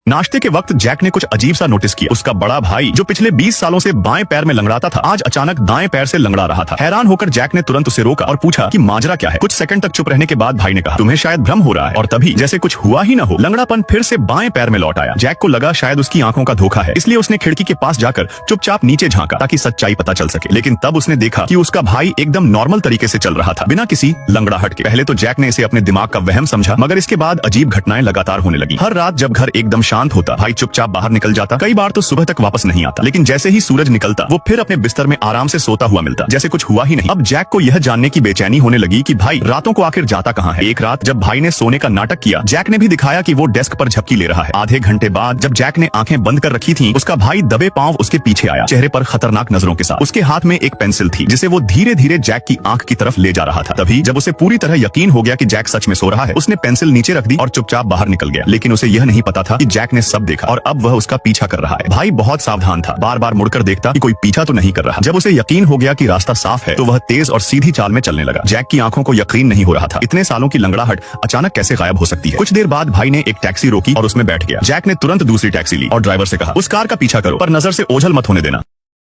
नाश्ते के वक्त जैक ने कुछ अजीब सा नोटिस किया। उसका बड़ा भाई जो पिछले 20 सालों से बाएं पैर में लंगड़ाता था, आज अचानक दाएं पैर से लंगड़ा रहा था। हैरान होकर जैक ने तुरंत उसे रोका और पूछा कि माजरा क्या है। कुछ सेकंड तक चुप रहने के बाद भाई ने कहा, तुम्हें शायद भ्रम हो रहा है। और तभी जैसे कुछ हुआ ही न हो, लंगड़ापन फिर से बाएं पैर में लौट आया। जैक को लगा शायद उसकी आंखों का धोखा है, इसलिए उसने खिड़की के पास जाकर चुपचाप नीचे झांका ताकि सच्चाई पता चल सके। लेकिन तब उसने देखा कि उसका भाई एकदम नॉर्मल तरीके से चल रहा था, बिना किसी लंगड़ाहट के। पहले तो जैक ने इसे अपने दिमाग का वहम समझा, मगर इसके बाद अजीब घटनाएं लगातार होने लगी। हर रात जब घर एकदम शांत होता, भाई चुपचाप बाहर निकल जाता। कई बार तो सुबह तक वापस नहीं आता, लेकिन जैसे ही सूरज निकलता वो फिर अपने बिस्तर में आराम से सोता हुआ मिलता, जैसे कुछ हुआ ही नहीं। अब जैक को यह जानने की बेचैनी होने लगी कि भाई रातों को आखिर जाता कहाँ है। एक रात जब भाई ने सोने का नाटक किया, जैक ने भी दिखाया कि वो डेस्क पर झपकी ले रहा है। आधे घंटे बाद जब जैक ने आंखें बंद कर रखी थी, उसका भाई दबे पांव उसके पीछे आया, चेहरे पर खतरनाक नजरों के साथ। उसके हाथ में एक पेंसिल थी जिसे वो धीरे धीरे जैक की आंख की तरफ ले जा रहा था। तभी जब उसे पूरी तरह यकीन हो गया कि जैक सच में सो रहा है, उसने पेंसिल नीचे रख दी और चुपचाप बाहर निकल गया। लेकिन उसे यह नहीं पता था कि जैक ने सब देखा और अब वह उसका पीछा कर रहा है। भाई बहुत सावधान था, बार बार मुड़कर देखता कि कोई पीछा तो नहीं कर रहा। जब उसे यकीन हो गया कि रास्ता साफ है, तो वह तेज और सीधी चाल में चलने लगा। जैक की आंखों को यकीन नहीं हो रहा था, इतने सालों की लंगड़ाहट अचानक कैसे गायब हो सकती है। कुछ देर बाद भाई ने एक टैक्सी रोकी और उसमें बैठ गया। जैक ने तुरंत दूसरी टैक्सी ली और ड्राइवर से कहा, उस कार का पीछा करो, पर नजर से ओझल मत होने देना।